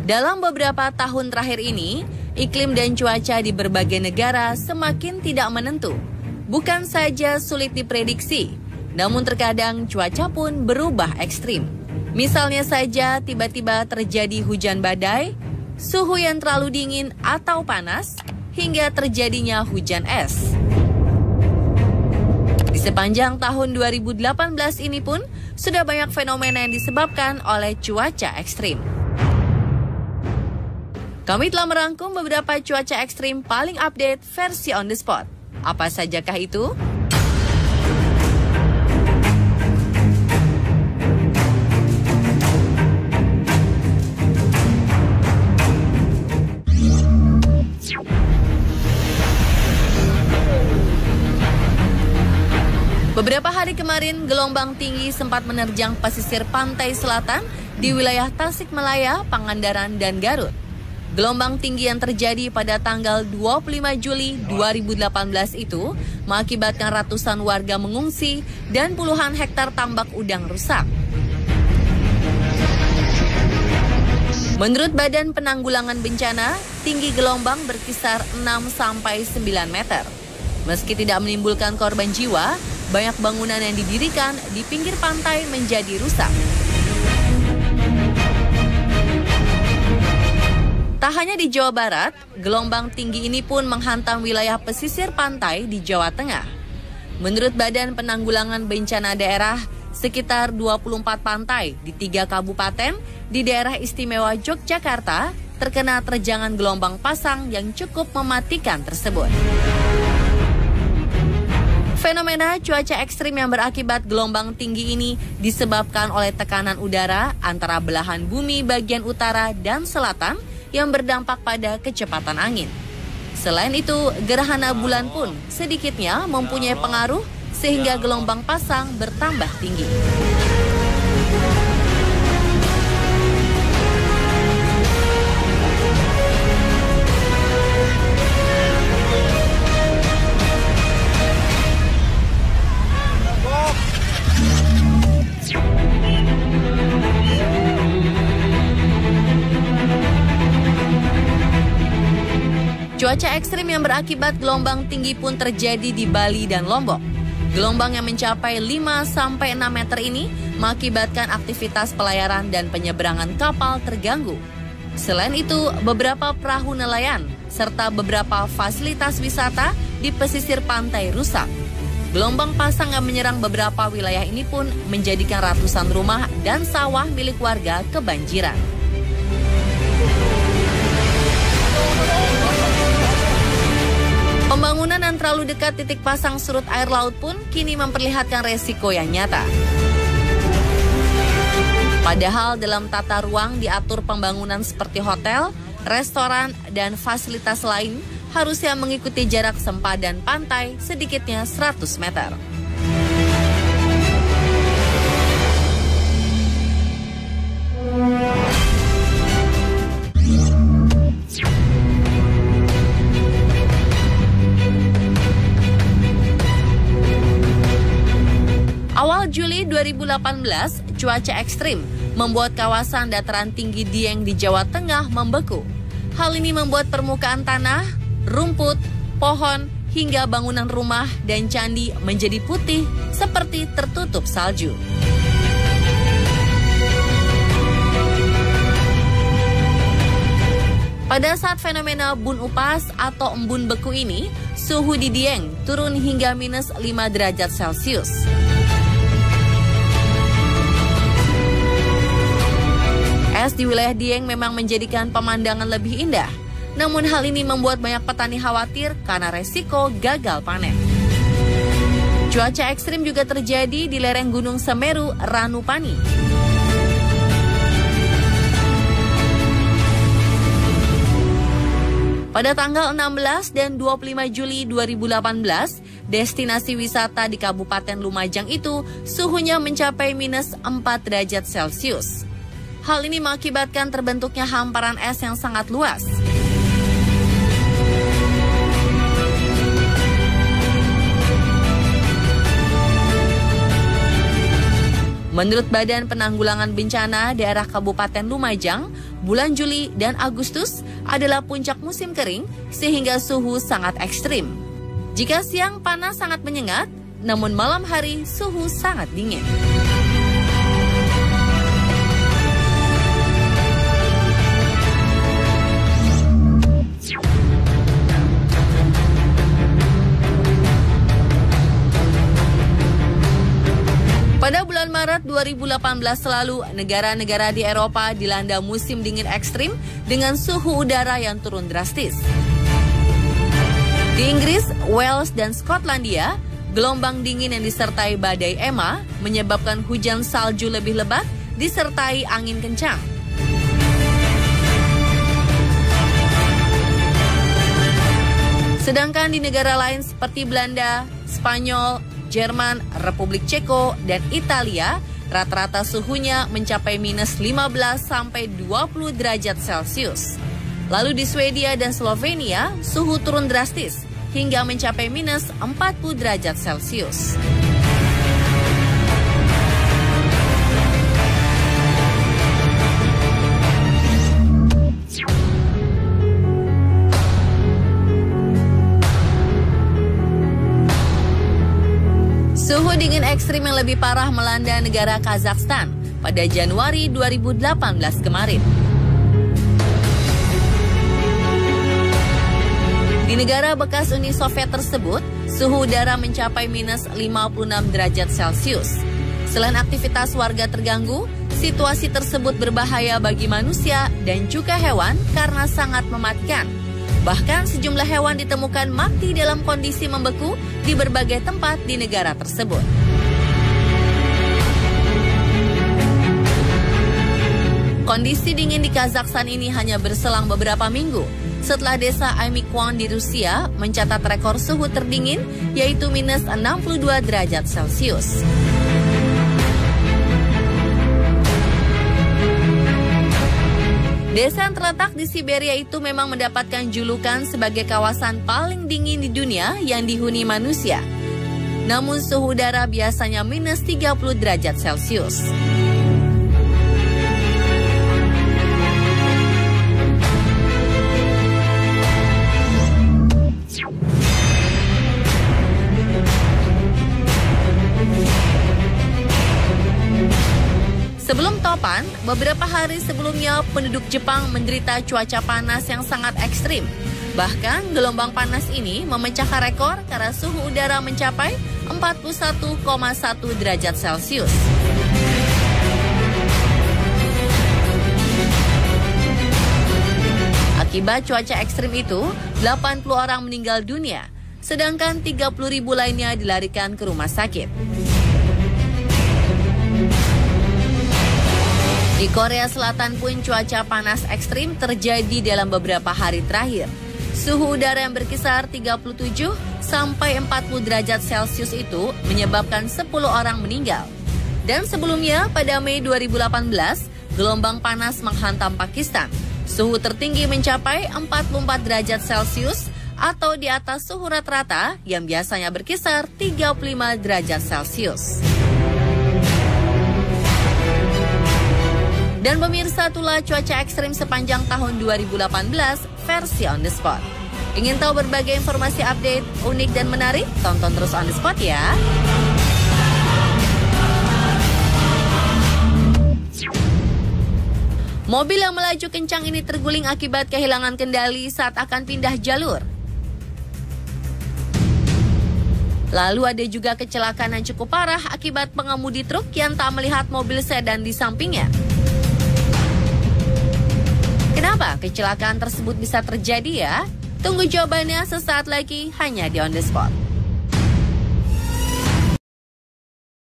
Dalam beberapa tahun terakhir ini, iklim dan cuaca di berbagai negara semakin tidak menentu. Bukan saja sulit diprediksi, namun terkadang cuaca pun berubah ekstrim. Misalnya saja tiba-tiba terjadi hujan badai, suhu yang terlalu dingin atau panas, hingga terjadinya hujan es. Di sepanjang tahun 2018 ini pun, sudah banyak fenomena yang disebabkan oleh cuaca ekstrim. Kami telah merangkum beberapa cuaca ekstrim paling update versi on the spot. Apa sajakah itu? Beberapa hari kemarin, gelombang tinggi sempat menerjang pesisir pantai selatan di wilayah Tasikmalaya, Pangandaran, dan Garut. Gelombang tinggi yang terjadi pada tanggal 25 Juli 2018 itu mengakibatkan ratusan warga mengungsi dan puluhan hektar tambak udang rusak. Menurut Badan Penanggulangan Bencana, tinggi gelombang berkisar 6-9 meter. Meski tidak menimbulkan korban jiwa, banyak bangunan yang didirikan di pinggir pantai menjadi rusak. Tak hanya di Jawa Barat, gelombang tinggi ini pun menghantam wilayah pesisir pantai di Jawa Tengah. Menurut Badan Penanggulangan Bencana Daerah, sekitar 24 pantai di 3 kabupaten di daerah istimewa Yogyakarta terkena terjangan gelombang pasang yang cukup mematikan tersebut. Fenomena cuaca ekstrim yang berakibat gelombang tinggi ini disebabkan oleh tekanan udara antara belahan bumi bagian utara dan selatan yang berdampak pada kecepatan angin. Selain itu, gerhana bulan pun sedikitnya mempunyai pengaruh sehingga gelombang pasang bertambah tinggi. Cuaca ekstrim yang berakibat gelombang tinggi pun terjadi di Bali dan Lombok. Gelombang yang mencapai 5-6 meter ini mengakibatkan aktivitas pelayaran dan penyeberangan kapal terganggu. Selain itu, beberapa perahu nelayan serta beberapa fasilitas wisata di pesisir pantai rusak. Gelombang pasang yang menyerang beberapa wilayah ini pun menjadikan ratusan rumah dan sawah milik warga kebanjiran. Pembangunan yang terlalu dekat titik pasang surut air laut pun kini memperlihatkan resiko yang nyata. Padahal dalam tata ruang diatur pembangunan seperti hotel, restoran, dan fasilitas lain harusnya mengikuti jarak sempadan pantai sedikitnya 100 meter. Awal Juli 2018, cuaca ekstrim membuat kawasan dataran tinggi Dieng di Jawa Tengah membeku. Hal ini membuat permukaan tanah, rumput, pohon, hingga bangunan rumah dan candi menjadi putih seperti tertutup salju. Pada saat fenomena bun upas atau embun beku ini, suhu di Dieng turun hingga minus 5 derajat Celcius. Es di wilayah Dieng memang menjadikan pemandangan lebih indah. Namun hal ini membuat banyak petani khawatir karena resiko gagal panen. Cuaca ekstrim juga terjadi di lereng Gunung Semeru, Ranupani. Pada tanggal 16 dan 25 Juli 2018, destinasi wisata di Kabupaten Lumajang itu suhunya mencapai minus 4 derajat Celcius. Hal ini mengakibatkan terbentuknya hamparan es yang sangat luas. Menurut Badan Penanggulangan Bencana daerah Kabupaten Lumajang, bulan Juli dan Agustus adalah puncak musim kering sehingga suhu sangat ekstrim. Jika siang panas sangat menyengat, namun malam hari suhu sangat dingin. Pada bulan Maret 2018 lalu, negara-negara di Eropa dilanda musim dingin ekstrim dengan suhu udara yang turun drastis. Di Inggris, Wales, dan Skotlandia, gelombang dingin yang disertai badai Emma menyebabkan hujan salju lebih lebat disertai angin kencang. Sedangkan di negara lain seperti Belanda, Spanyol, Jerman, Republik Ceko, dan Italia, rata-rata suhunya mencapai minus 15 sampai 20 derajat Celcius. Lalu di Swedia dan Slovenia, suhu turun drastis hingga mencapai minus 40 derajat Celcius. Suhu dingin ekstrim yang lebih parah melanda negara Kazakhstan pada Januari 2018 kemarin. Di negara bekas Uni Soviet tersebut, suhu udara mencapai minus 56 derajat Celcius. Selain aktivitas warga terganggu, situasi tersebut berbahaya bagi manusia dan juga hewan karena sangat mematikan. Bahkan sejumlah hewan ditemukan mati dalam kondisi membeku di berbagai tempat di negara tersebut. Kondisi dingin di Kazakhstan ini hanya berselang beberapa minggu setelah desa Aimykwon di Rusia mencatat rekor suhu terdingin yaitu minus 62 derajat Celcius. Desa yang terletak di Siberia itu memang mendapatkan julukan sebagai kawasan paling dingin di dunia yang dihuni manusia. Namun suhu udara biasanya minus 30 derajat Celcius. Sebelum topan, beberapa hari sebelumnya penduduk Jepang menderita cuaca panas yang sangat ekstrim. Bahkan gelombang panas ini memecahkan rekor karena suhu udara mencapai 41,1 derajat Celcius. Akibat cuaca ekstrim itu, 80 orang meninggal dunia, sedangkan 30.000 lainnya dilarikan ke rumah sakit. Di Korea Selatan pun cuaca panas ekstrim terjadi dalam beberapa hari terakhir. Suhu udara yang berkisar 37 sampai 40 derajat Celcius itu menyebabkan 10 orang meninggal. Dan sebelumnya pada Mei 2018, gelombang panas menghantam Pakistan. Suhu tertinggi mencapai 44 derajat Celcius atau di atas suhu rata-rata yang biasanya berkisar 35 derajat Celcius. Dan pemirsa, itulah cuaca ekstrim sepanjang tahun 2018 versi On The Spot. Ingin tahu berbagai informasi update, unik dan menarik? Tonton terus On The Spot ya. Mobil yang melaju kencang ini terguling akibat kehilangan kendali saat akan pindah jalur. Lalu ada juga kecelakaan yang cukup parah akibat pengemudi truk yang tak melihat mobil sedan di sampingnya. Kenapa kecelakaan tersebut bisa terjadi ya? Tunggu jawabannya sesaat lagi hanya di On The Spot.